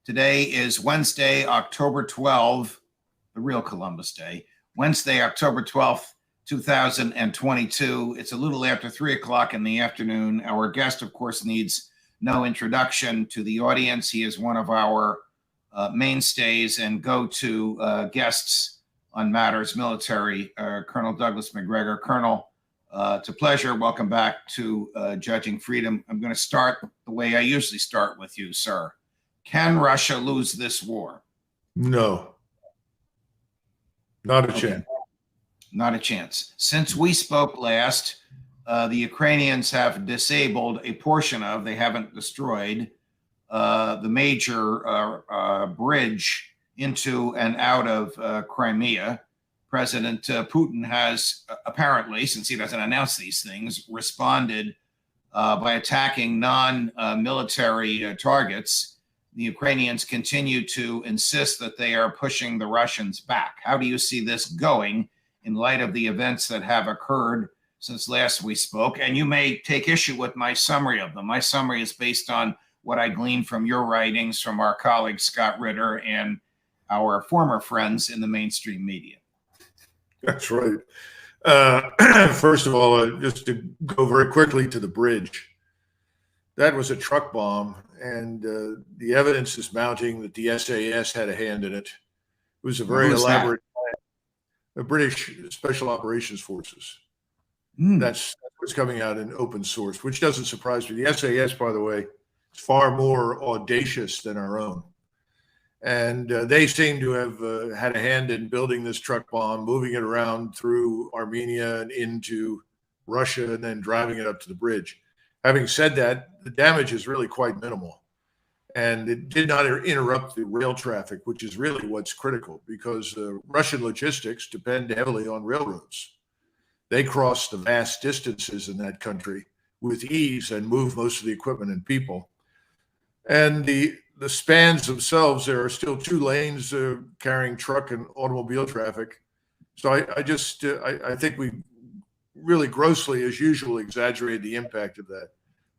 Today is Wednesday, October 12th, the real Columbus Day. Wednesday, October 12th, 2022. It's a little after 3 o'clock in the afternoon. Our guest, of course, needs no introduction to the audience. He is one of our mainstays and go-to guests on matters military, Colonel Douglas Macgregor. Colonel, it's a pleasure. Welcome back to Judging Freedom. I'm going to start the way I usually start with you, sir. Can Russia lose this war? No. Not a chance. Not a chance. Since we spoke last, the Ukrainians have disabled a portion of, they haven't destroyed, the major bridge into and out of Crimea. President Putin has apparently, since he doesn't announce these things, responded by attacking non-military targets. The Ukrainians continue to insist that they are pushing the Russians back. How do you see this going in light of the events that have occurred since last we spoke? And you may take issue with my summary of them. My summary is based on what I gleaned from your writings, from our colleague Scott Ritter and our former friends in the mainstream media. That's right. First of all, just to go very quickly to the bridge, that was a truck bomb, and the evidence is mounting that the SAS had a hand in it. It was a very elaborate plan. The British Special Operations Forces. That's what's coming out in open source, which doesn't surprise me. The SAS, by the way, is far more audacious than our own. And they seem to have had a hand in building this truck bomb, moving it around through Armenia and into Russia, and then driving it up to the bridge. Having said that, the damage is really quite minimal. And it did not interrupt the rail traffic, which is really what's critical, because Russian logistics depend heavily on railroads. They cross the vast distances in that country with ease and move most of the equipment and people. And the spans themselves, there are still 2 lanes carrying truck and automobile traffic. So I think we really grossly, as usual, exaggerated the impact of that.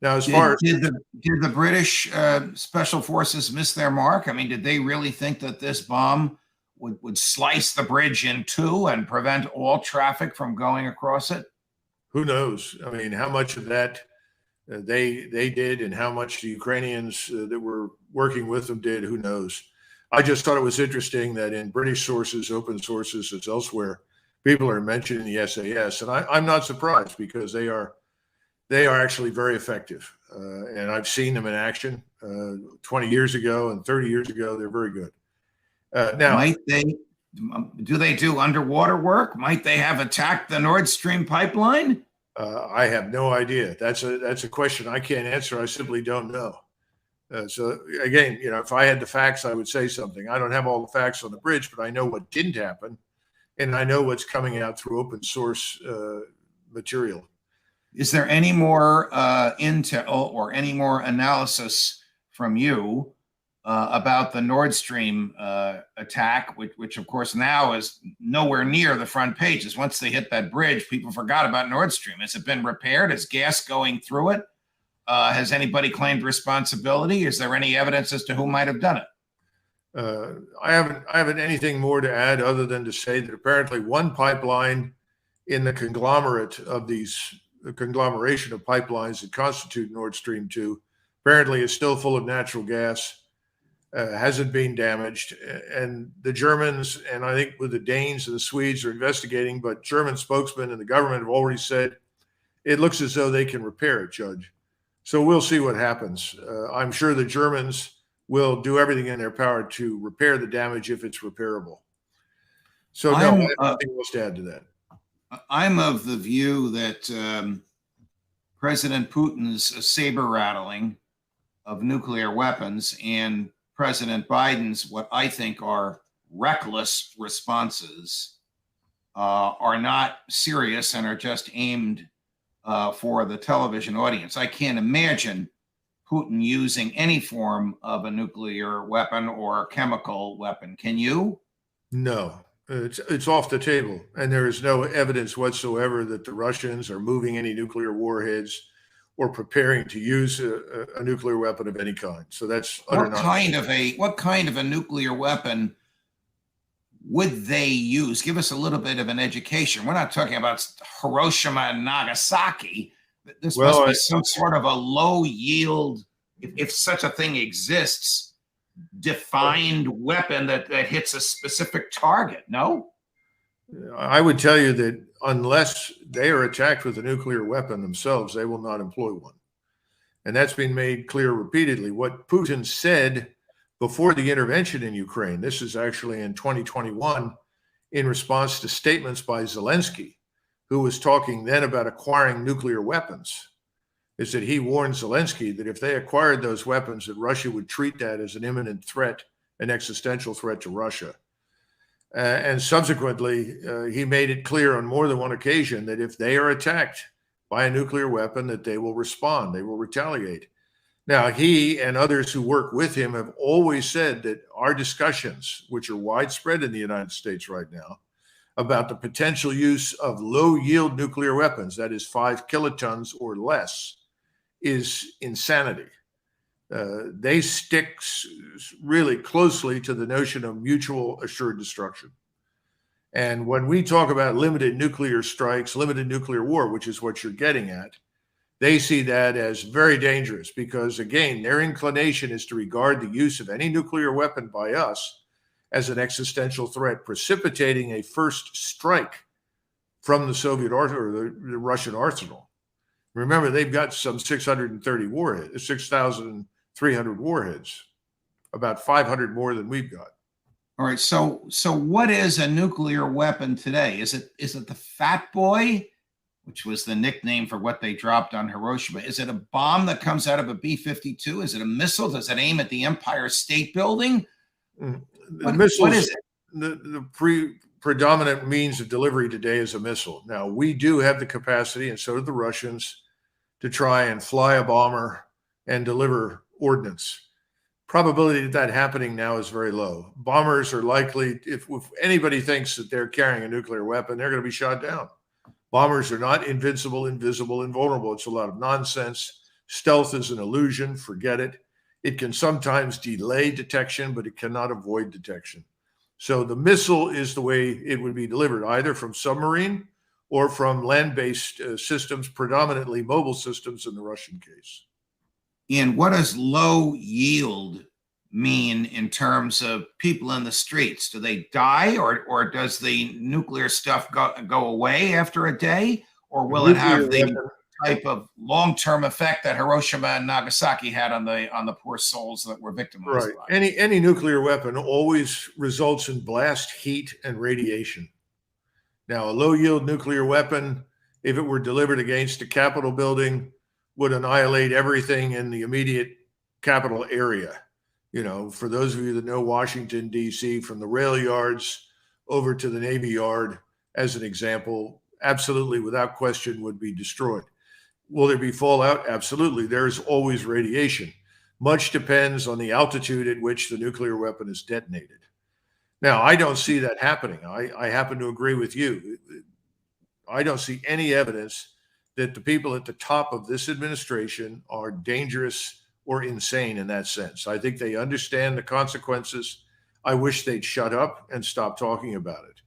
Now, as far as did the British special forces miss their mark? I mean, did they really think that this bomb would slice the bridge in 2 and prevent all traffic from going across it? Who knows? I mean, how much of that they did and how much the Ukrainians that were working with them did, who knows? I just thought it was interesting that in British sources, open sources, as elsewhere, people are mentioning the SAS, and I'm not surprised, because they are actually very effective, and I've seen them in action 20 years ago and 30 years ago. They're very good. Now, do they do underwater work? Might they have attacked the Nord Stream pipeline? I have no idea. That's a question I can't answer. I simply don't know. So again, if I had the facts, I would say something. I don't have all the facts on the bridge, but I know what didn't happen, and I know what's coming out through open source material. Is there any more intel or any more analysis from you about the Nord Stream attack, which of course now is nowhere near the front pages? Once they hit that bridge, people forgot about Nord Stream. Has it been repaired? Is gas going through it? Has anybody claimed responsibility? Is there any evidence as to who might have done it? I haven't anything more to add other than to say that apparently one pipeline in the conglomeration of pipelines that constitute Nord Stream 2 apparently is still full of natural gas, hasn't been damaged. And the Germans, and I think with the Danes and the Swedes, are investigating, but German spokesmen and the government have already said it looks as though they can repair it, Judge. So we'll see what happens. I'm sure the Germans will do everything in their power to repair the damage if it's repairable. So no, I have nothing else to add to that. I'm of the view that President Putin's saber rattling of nuclear weapons and President Biden's what I think are reckless responses are not serious and are just aimed for the television audience. I can't imagine Putin using any form of a nuclear weapon or chemical weapon. Can you? No, it's off the table. And there is no evidence whatsoever that the Russians are moving any nuclear warheads or preparing to use a nuclear weapon of any kind. So that's utter What nonsense. kind of a nuclear weapon would they use? Give us a little bit of an education. We're not talking about Hiroshima and Nagasaki. This must Well, be some sort of a low yield, if such a thing exists, defined weapon that hits a specific target. No? I would tell you that unless they are attacked with a nuclear weapon themselves, they will not employ one. And that's been made clear repeatedly. What Putin said before the intervention in Ukraine, this is actually in 2021, in response to statements by Zelensky, who was talking then about acquiring nuclear weapons, is that he warned Zelensky that if they acquired those weapons, that Russia would treat that as an imminent threat, an existential threat to Russia. And subsequently, he made it clear on more than one occasion that if they are attacked by a nuclear weapon, that they will respond, they will retaliate. Now, he and others who work with him have always said that our discussions, which are widespread in the United States right now, about the potential use of low-yield nuclear weapons, that is 5 kilotons or less, is insanity. They stick really closely to the notion of mutual assured destruction. And when we talk about limited nuclear strikes, limited nuclear war, which is what you're getting at, they see that as very dangerous because, again, their inclination is to regard the use of any nuclear weapon by us as an existential threat, precipitating a first strike from the Soviet or the Russian arsenal. Remember, they've got some 630 warheads, 6,300 warheads, about 500 more than we've got. All right. So what is a nuclear weapon today? Is it the Fat Boy, which was the nickname for what they dropped on Hiroshima? Is it a bomb that comes out of a B-52? Is it a missile? Does it aim at the Empire State Building? Missiles, what is it? The predominant means of delivery today is a missile. Now, we do have the capacity, and so do the Russians, to try and fly a bomber and deliver ordnance. Probability of that happening now is very low. Bombers are likely, if anybody thinks that they're carrying a nuclear weapon, they're going to be shot down. Bombers are not invincible, invisible, invulnerable. It's a lot of nonsense. Stealth is an illusion. Forget it. It can sometimes delay detection, but it cannot avoid detection. So the missile is the way it would be delivered, either from submarine or from land-based systems, predominantly mobile systems in the Russian case. And what does low yield mean in terms of people in the streets? Do they die, or does the nuclear stuff go away after a day? Or will it have the type of long-term effect that Hiroshima and Nagasaki had on the poor souls that were victimized? Right. Any nuclear weapon always results in blast, heat, and radiation. Now, a low-yield nuclear weapon, if it were delivered against a Capitol building, would annihilate everything in the immediate Capitol area. You know, for those of you that know Washington, D.C., from the rail yards over to the Navy Yard, as an example, absolutely, without question, would be destroyed. Will there be fallout? Absolutely. There's always radiation. Much depends on the altitude at which the nuclear weapon is detonated. Now, I don't see that happening. I happen to agree with you. I don't see any evidence that the people at the top of this administration are dangerous or insane in that sense. I think they understand the consequences. I wish they'd shut up and stop talking about it.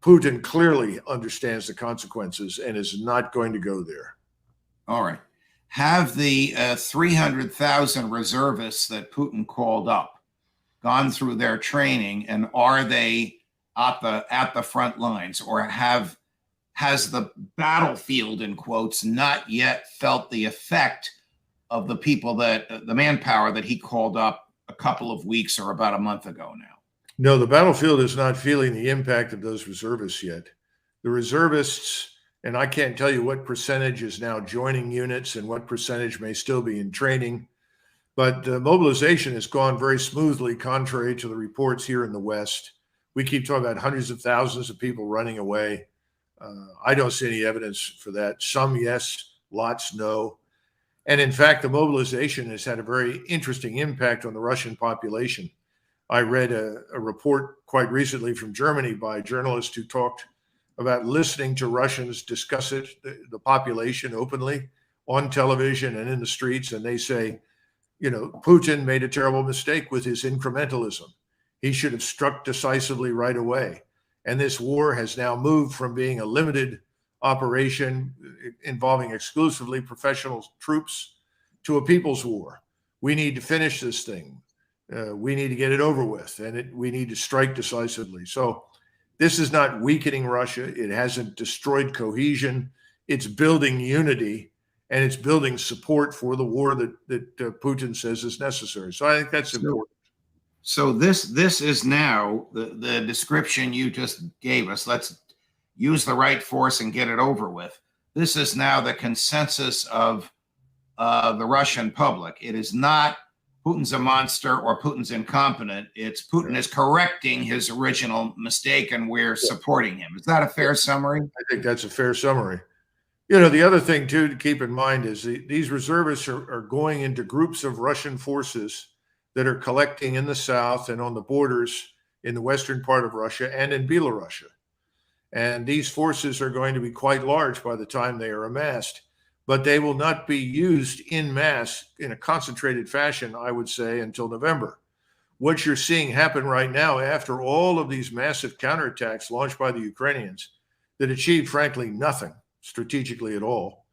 Putin clearly understands the consequences and is not going to go there. All right. Have the 300,000 reservists that Putin called up gone through their training, and are they at the front lines, or has the battlefield, in quotes, not yet felt the effect of the people the manpower that he called up a couple of weeks or about a month ago now? No, the battlefield is not feeling the impact of those reservists yet. The reservists, and I can't tell you what percentage is now joining units and what percentage may still be in training, but mobilization has gone very smoothly, contrary to the reports here in the West. We keep talking about hundreds of thousands of people running away. I don't see any evidence for that. Some yes, lots no. And in fact, the mobilization has had a very interesting impact on the Russian population. I read a report quite recently from Germany by a journalist who talked about listening to Russians discuss it, the population, openly on television and in the streets, and they say, you know, Putin made a terrible mistake with his incrementalism. He should have struck decisively right away. And this war has now moved from being a limited operation involving exclusively professional troops to a people's war. We need to finish this thing. We need to get it over with, and we need to strike decisively. So this is not weakening Russia. It hasn't destroyed cohesion. It's building unity, and it's building support for the war that Putin says is necessary. So I think that's important. So this is now the description you just gave us. Let's use the right force and get it over with. This is now the consensus of the Russian public. It is not Putin's a monster or Putin's incompetent. It's Putin is correcting his original mistake and we're supporting him. Is that a fair summary? I think that's a fair summary. You know, the other thing, too, to keep in mind is these reservists are going into groups of Russian forces that are collecting in the south and on the borders in the western part of Russia and in Belarus. And these forces are going to be quite large by the time they are amassed, but they will not be used in mass in a concentrated fashion, I would say, until November. What you're seeing happen right now, after all of these massive counterattacks launched by the Ukrainians that achieved, frankly, nothing strategically at all,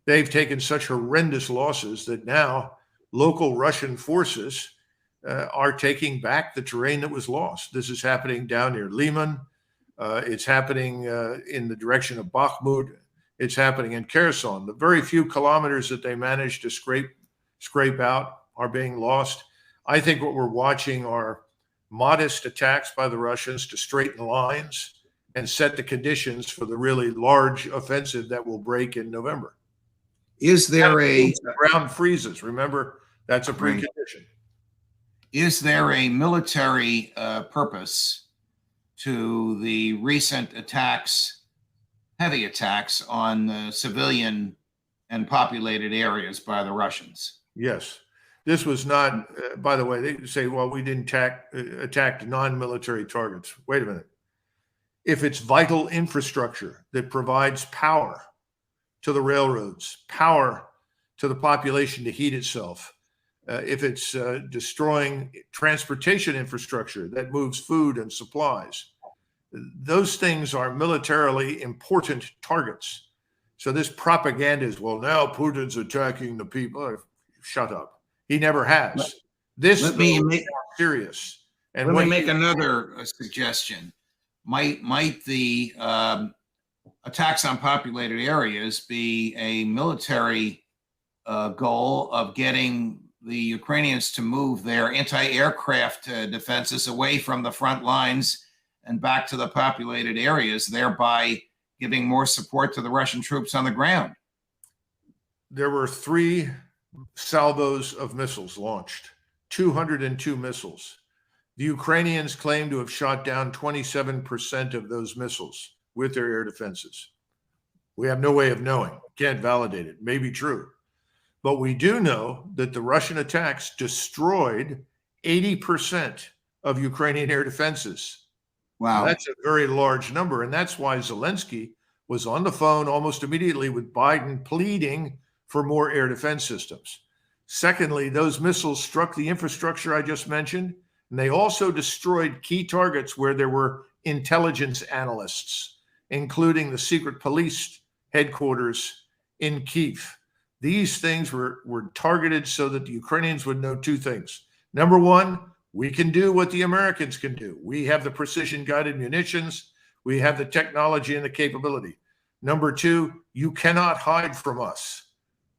they've taken such horrendous losses that now local Russian forces are taking back the terrain that was lost. This is happening down near Liman. It's happening in the direction of Bakhmut. It's happening in Kherson. The very few kilometers that they managed to scrape out are being lost. I think what we're watching are modest attacks by the Russians to straighten lines and set the conditions for the really large offensive that will break in November. Is there a ground freezes? Remember, that's a precondition. Is there a military purpose to the recent attacks, heavy attacks on civilian and populated areas by the Russians? Yes. This was not, by the way, they say, well, we didn't attack non-military targets. Wait a minute. If it's vital infrastructure that provides power to the railroads, power to the population to heat itself, if it's destroying transportation infrastructure that moves food and supplies, those things are militarily important targets. So this propaganda is, well, now Putin's attacking the people. Shut up. He never has. This is serious. And let me make another suggestion. Might the attacks on populated areas be a military goal of getting the Ukrainians to move their anti-aircraft defenses away from the front lines and back to the populated areas, thereby giving more support to the Russian troops on the ground? There were 3 salvos of missiles launched, 202 missiles. The Ukrainians claim to have shot down 27% of those missiles with their air defenses. We have no way of knowing. Can't validate it. May be true. But we do know that the Russian attacks destroyed 80% of Ukrainian air defenses. Wow. That's a very large number. And that's why Zelensky was on the phone almost immediately with Biden pleading for more air defense systems. Secondly, those missiles struck the infrastructure I just mentioned, and they also destroyed key targets where there were intelligence analysts, including the secret police headquarters in Kyiv. These things were targeted so that the Ukrainians would know 2 things. Number one, we can do what the Americans can do. We have the precision-guided munitions. We have the technology and the capability. Number 2, you cannot hide from us.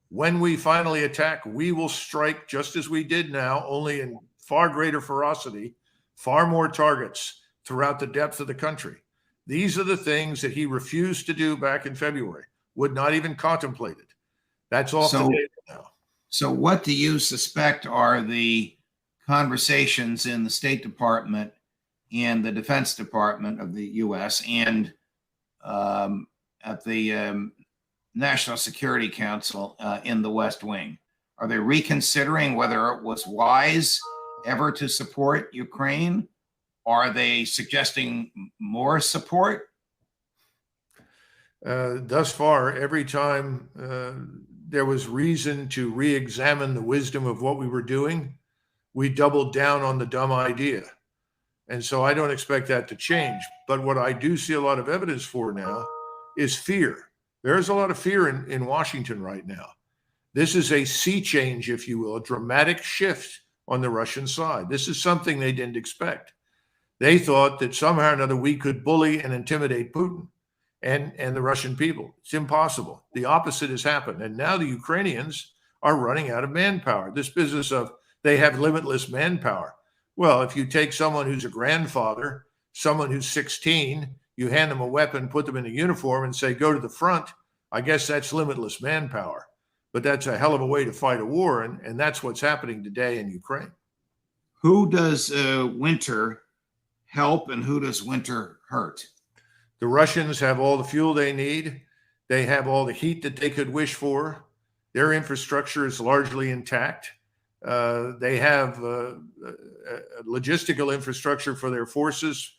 When we finally attack, we will strike just as we did now, only in far greater ferocity, far more targets throughout the depth of the country. These are the things that he refused to do back in February, would not even contemplate it. That's off the table now. So what do you suspect are the conversations in the State Department and the Defense Department of the U.S. and at the National Security Council in the West Wing? Are they reconsidering whether it was wise ever to support Ukraine? Are they suggesting more support? Thus far, every time there was reason to re-examine the wisdom of what we were doing, we doubled down on the dumb idea. And so I don't expect that to change. But what I do see a lot of evidence for now is fear. There's a lot of fear in Washington right now. This is a sea change, if you will, a dramatic shift on the Russian side. This is something they didn't expect. They thought that somehow or another we could bully and intimidate Putin and the Russian people. It's impossible. The opposite has happened. And now the Ukrainians are running out of manpower. This business of they have limitless manpower. Well, if you take someone who's a grandfather, someone who's 16, you hand them a weapon, put them in a uniform and say, go to the front, I guess that's limitless manpower. But that's a hell of a way to fight a war. And that's what's happening today in Ukraine. Who does winter help and who does winter hurt? The Russians have all the fuel they need. They have all the heat that they could wish for. Their infrastructure is largely intact. They have logistical infrastructure for their forces,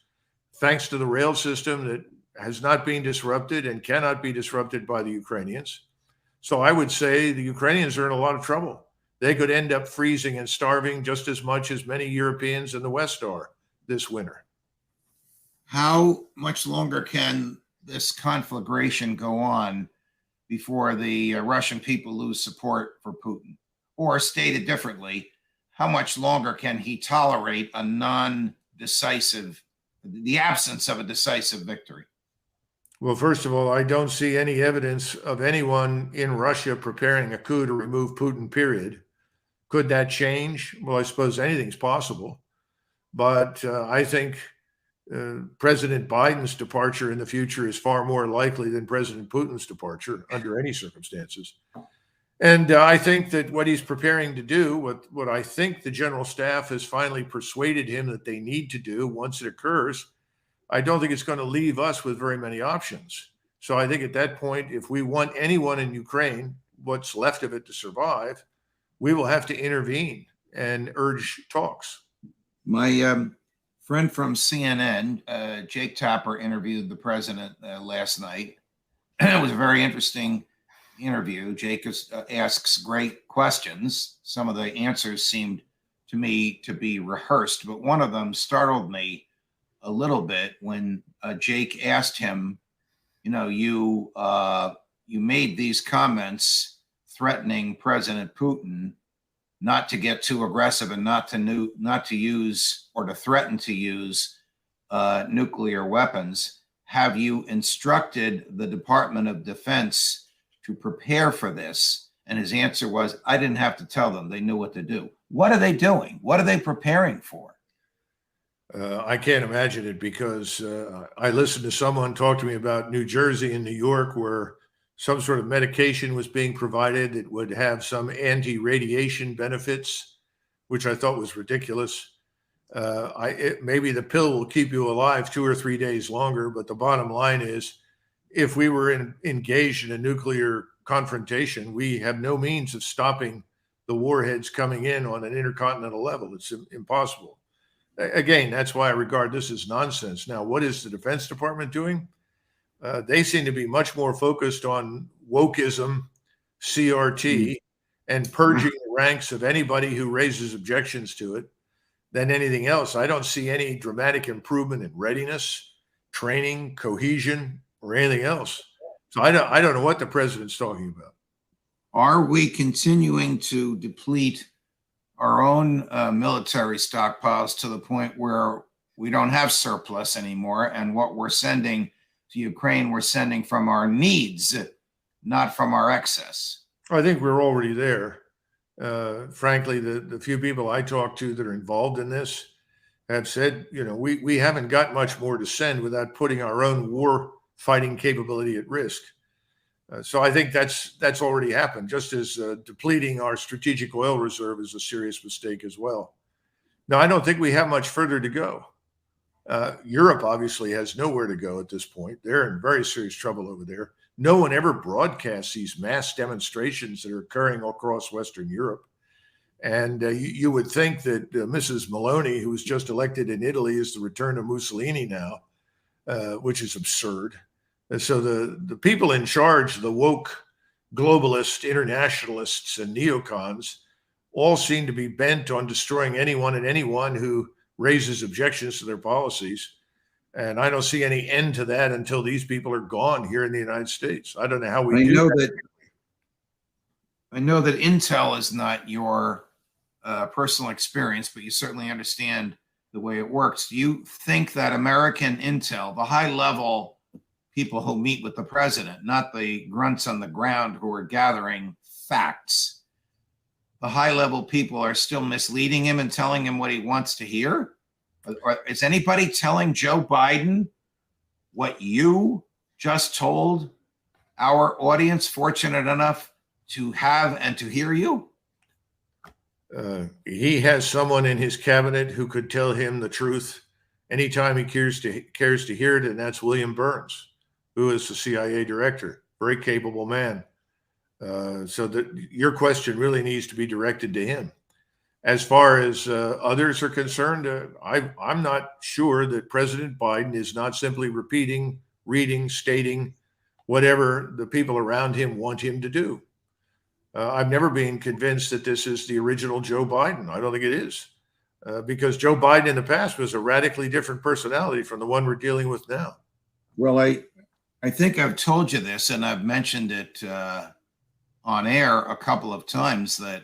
thanks to the rail system that has not been disrupted and cannot be disrupted by the Ukrainians. So I would say the Ukrainians are in a lot of trouble. They could end up freezing and starving just as much as many Europeans in the West are this winter. How much longer can this conflagration go on before the Russian people lose support for Putin? Or stated differently, how much longer can he tolerate a non-decisive, the absence of a decisive victory? Well, first of all, I don't see any evidence of anyone in Russia preparing a coup to remove Putin, period. Could that change? Well, I suppose anything's possible. But I think President Biden's departure in the future is far more likely than President Putin's departure under any circumstances. And I think that what he's preparing to do, what I think the general staff has finally persuaded him that they need to do once it occurs, I don't think it's going to leave us with very many options. So I think at that point, if we want anyone in Ukraine, what's left of it to survive, we will have to intervene and urge talks. My friend from CNN, Jake Tapper, interviewed the president last night. It was a very interesting interview. Jake asks great questions. Some of the answers seemed to me to be rehearsed, but one of them startled me a little bit when Jake asked him, you know, you made these comments threatening President Putin not to get too aggressive and not to use or to threaten to use nuclear weapons. Have you instructed the Department of Defense to prepare for this? And his answer was, I didn't have to tell them. They knew what to do. What are they doing? What are they preparing for? I can't imagine it because I listened to someone talk to me about New Jersey and New York where some sort of medication was being provided that would have some anti-radiation benefits, which I thought was ridiculous. Maybe the pill will keep you alive 2 or 3 days longer, but the bottom line is if we were engaged in a nuclear confrontation, we have no means of stopping the warheads coming in on an intercontinental level. It's impossible. Again, that's why I regard this as nonsense. Now, what is the Defense Department doing? They seem to be much more focused on wokeism, CRT, and purging the ranks of anybody who raises objections to it than anything else. I don't see any dramatic improvement in readiness, training, cohesion, or anything else. So I don't know what the president's talking about. Are we continuing to deplete our own military stockpiles to the point where we don't have surplus anymore? And what we're sending to Ukraine, we're sending from our needs, not from our excess. I think we're already there. Frankly, the few people I talk to that are involved in this have said, you know, we haven't got much more to send without putting our own war fighting capability at risk. So I think that's already happened, just as depleting our strategic oil reserve is a serious mistake as well. Now, I don't think we have much further to go. Europe obviously has nowhere to go at this point. They're in very serious trouble over there. No one ever broadcasts these mass demonstrations that are occurring across Western Europe. And you would think that Mrs. Meloni, who was just elected in Italy, is the return of Mussolini now, which is absurd. So the people in charge, the woke globalists, internationalists, and neocons all seem to be bent on destroying anyone and anyone who raises objections to their policies. And I don't see any end to that until these people are gone here in the United States. I don't know how we I do know that. that I know that Intel is not your personal experience, but you certainly understand the way it works. Do you think that American Intel, the high level people who meet with the president, not the grunts on the ground who are gathering facts, the high level people are still misleading him and telling him what he wants to hear? Or is anybody telling Joe Biden what you just told our audience, fortunate enough to have and to hear you? He has someone in his cabinet who could tell him the truth anytime he cares to hear it, and that's William Burns, who is the CIA director. Very capable man. So that your question really needs to be directed to him. As far as others are concerned, I'm not sure that President Biden is not simply repeating, reading, stating whatever the people around him want him to do. I've never been convinced that this is the original Joe Biden. I don't think it is, because Joe Biden in the past was a radically different personality from the one we're dealing with now. Well, I think I've told you this, and I've mentioned it on air a couple of times, that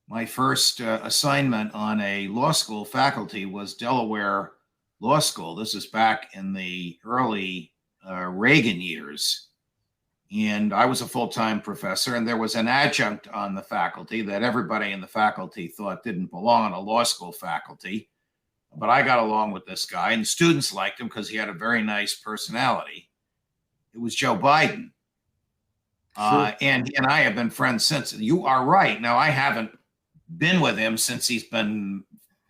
my first assignment on a law school faculty was Delaware Law School. This is back in the early Reagan years. And I was a full-time professor, and there was an adjunct on the faculty that everybody in the faculty thought didn't belong on a law school faculty. But I got along with this guy, and students liked him because he had a very nice personality. It was Joe Biden. Sure. And he and I have been friends since. You are right. Now, I haven't been with him since he's been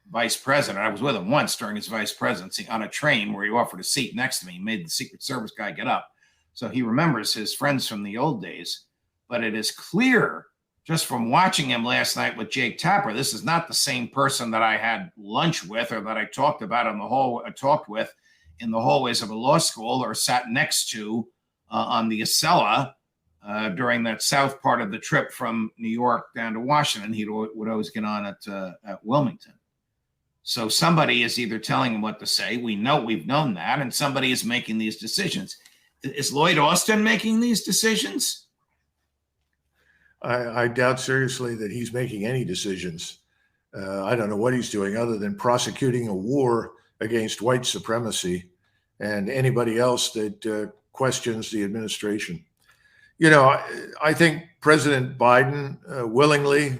vice president. I was with him once during his vice presidency on a train where he offered a seat next to me. He made the Secret Service guy get up. So he remembers his friends from the old days. But it is clear just from watching him last night with Jake Tapper, this is not the same person that I had lunch with or that I talked about talked with in the hallways of a law school or sat next to on the Acela during that south part of the trip from New York down to Washington. He would always get on at Wilmington. So somebody is either telling him what to say. We've known that, and somebody is making these decisions. Is Lloyd Austin making these decisions? I doubt seriously that he's making any decisions. I don't know what he's doing other than prosecuting a war against white supremacy and anybody else that questions the administration. You know, I think President Biden willingly,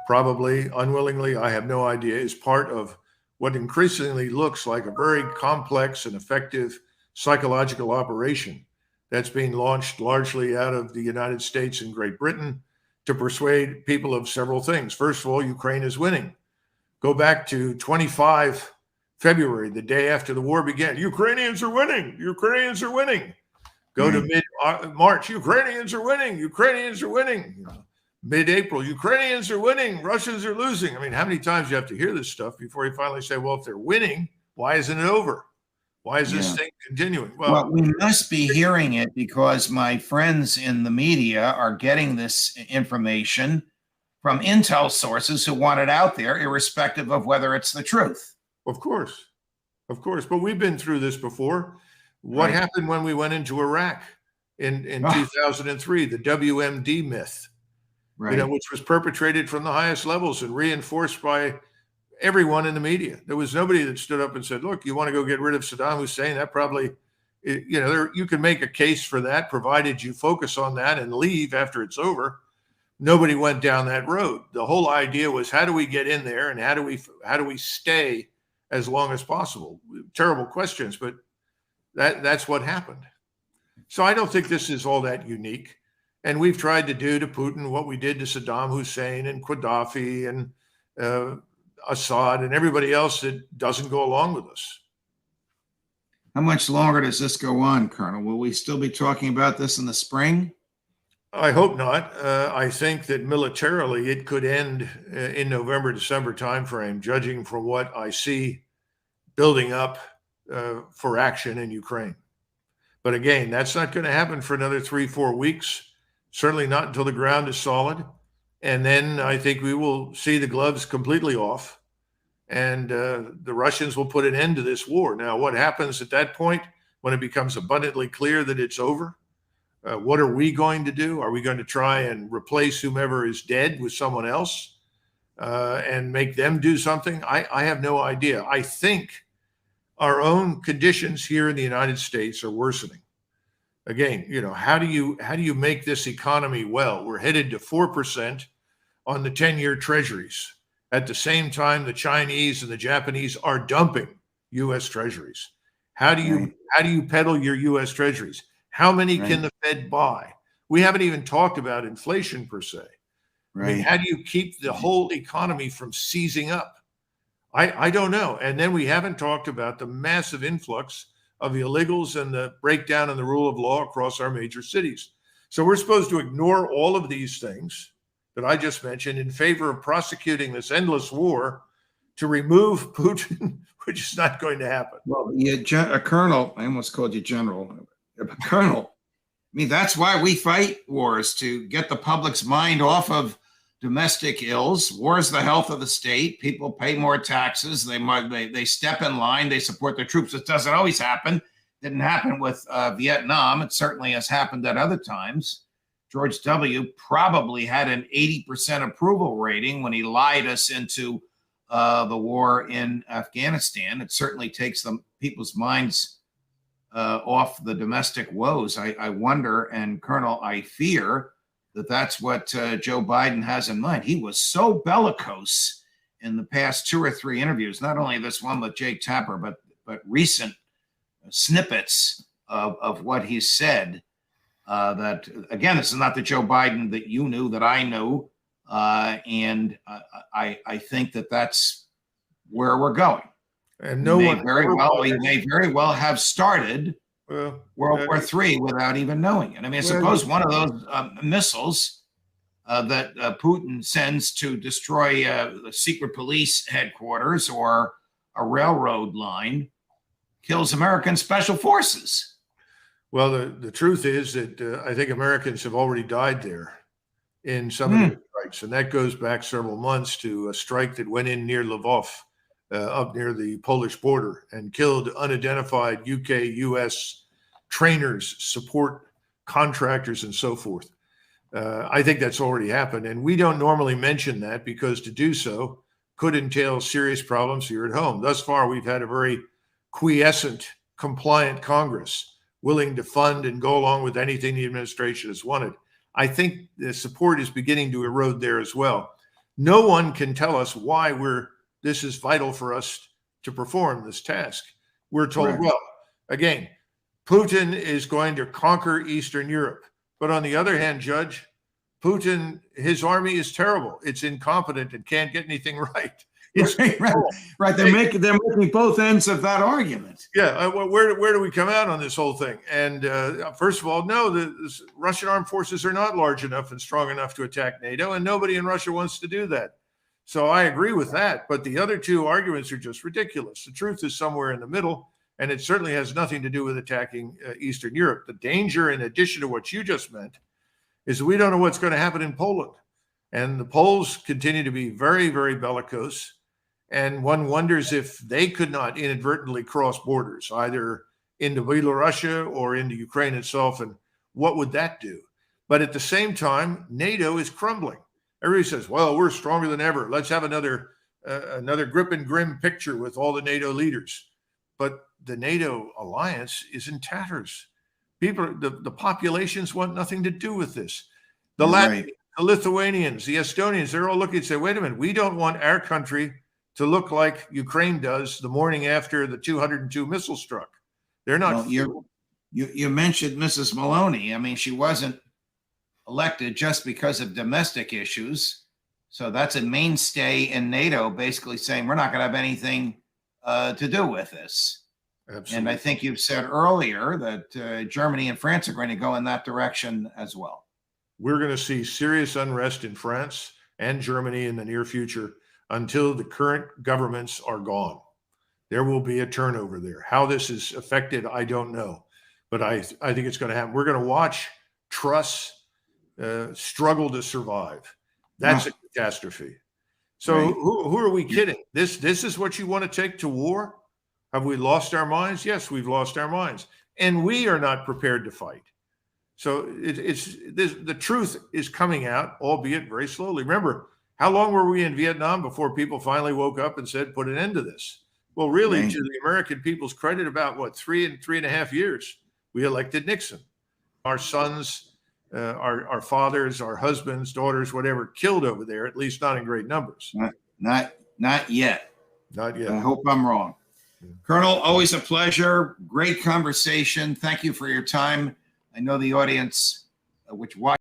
probably unwillingly, I have no idea, is part of what increasingly looks like a very complex and effective psychological operation that's being launched largely out of the United States and Great Britain to persuade people of several things. First of all, Ukraine is winning. Go back to 25 February, the day after the war began. Ukrainians are winning. Ukrainians are winning. Go to mid-March. Ukrainians are winning. Ukrainians are winning. You know, mid-April, Ukrainians are winning. Russians are losing. I mean, how many times do you have to hear this stuff before you finally say, well, if they're winning, why isn't it over? Why is this thing continuing? Well, we must be hearing it because my friends in the media are getting this information from intel sources who want it out there, irrespective of whether it's the truth. Of course. But we've been through this before. What happened when we went into Iraq in 2003? The WMD myth, you know, which was perpetrated from the highest levels and reinforced by everyone in the media. There was nobody that stood up and said, look, you want to go get rid of Saddam Hussein? That probably, you know, you can make a case for that, provided you focus on that and leave after it's over. Nobody went down that road. The whole idea was, how do we get in there and how do we stay as long as possible? Terrible questions, but that's what happened. So I don't think this is all that unique. And we've tried to do to Putin what we did to Saddam Hussein and Gaddafi and Assad and everybody else that doesn't go along with us. How much longer does this go on, Colonel? Will we still be talking about this in the spring? I hope not. I think that militarily it could end in November, December timeframe, judging from what I see building up for action in Ukraine. But again, that's not going to happen for another 3-4 weeks. certainly not until the ground is solid. And then I think we will see the gloves completely off, and the Russians will put an end to this war. Now, what happens at that point when it becomes abundantly clear that it's over? What are we going to do? Are we going to try and replace whomever is dead with someone else and make them do something? I have no idea. I think our own conditions here in the United States are worsening. Again, how do you make this economy well? We're headed to 4% on the 10-year treasuries. At the same time, the Chinese and the Japanese are dumping U.S. treasuries. How do you peddle your U.S. treasuries? How many can the Fed buy? We haven't even talked about inflation per se. I mean, how do you keep the whole economy from seizing up? I don't know. And then we haven't talked about the massive influx of the illegals and the breakdown in the rule of law across our major cities. So we're supposed to ignore all of these things that I just mentioned in favor of prosecuting this endless war to remove Putin, which is not going to happen. Well, a colonel, I almost called you general, a colonel. I mean, that's why we fight wars, to get the public's mind off of domestic ills. War is the health of the state. People pay more taxes. They step in line. They support their troops. It doesn't always happen. Didn't happen with Vietnam. It certainly has happened at other times. George W. probably had an 80% approval rating when he lied us into the war in Afghanistan. It certainly takes people's minds off the domestic woes. I wonder, and Colonel, I fear that that's what Joe Biden has in mind. He was so bellicose in the past 2 or 3 interviews, not only this one with Jake Tapper, but recent snippets of what he said, that, again, this is not the Joe Biden that you knew, that I knew, and I think that that's where we're going. And we may very well have started World War III without even knowing it. I mean, suppose one of those missiles that Putin sends to destroy the secret police headquarters or a railroad line kills American special forces. Well, the truth is that I think Americans have already died there in some of the strikes, and that goes back several months to a strike that went in near Lvov, up near the Polish border, and killed unidentified UK, US trainers, support contractors, and so forth. I think that's already happened. And we don't normally mention that because to do so could entail serious problems here at home. Thus far, we've had a very quiescent, compliant Congress, willing to fund and go along with anything the administration has wanted. I think the support is beginning to erode there as well. No one can tell us why this is vital for us to perform this task. We're told, well, again, Putin is going to conquer Eastern Europe. But on the other hand, Judge, Putin, his army is terrible. It's incompetent and can't get anything right. Right. They're making both ends of that argument. Yeah. Where do we come out on this whole thing? And first of all, no, the Russian armed forces are not large enough and strong enough to attack NATO, and nobody in Russia wants to do that. So I agree with that. But the other two arguments are just ridiculous. The truth is somewhere in the middle, and it certainly has nothing to do with attacking Eastern Europe. The danger, in addition to what you just meant, is we don't know what's going to happen in Poland. And the Poles continue to be very, very bellicose. And one wonders if they could not inadvertently cross borders, either into Belarus or into Ukraine itself. And what would that do? But at the same time, NATO is crumbling. Everybody says, well, we're stronger than ever. Let's have another grip and grim picture with all the NATO leaders. But the NATO alliance is in tatters. The populations want nothing to do with this. The Latvians, the Lithuanians, the Estonians, they're all looking and say, wait a minute, we don't want our country to look like Ukraine does the morning after the 202 missile struck. They're not. Well, you mentioned Mrs. Maloney. I mean, she wasn't elected just because of domestic issues. So that's a mainstay in NATO, basically saying we're not going to have anything to do with this. Absolutely. And I think you've said earlier that Germany and France are going to go in that direction as well. We're going to see serious unrest in France and Germany in the near future until the current governments are gone. There will be a turnover there. How this is affected, I don't know. But I think it's going to happen. We're going to watch Truss struggle to survive. That's a catastrophe. So Right. who are we kidding? This is what you want to take to war? Have we lost our minds? Yes, we've lost our minds, and we are not prepared to fight. So the truth is coming out, albeit very slowly. Remember, how long were we in Vietnam before people finally woke up and said, "Put an end to this"? Well, really, Right. to the American people's credit, about what, 3.5 years, we elected Nixon. Our sons, our fathers, our husbands, daughters, whatever, killed over there, at least not in great numbers. Not yet. Not yet. I hope I'm wrong. Colonel, always a pleasure. Great conversation. Thank you for your time. I know the audience, which watch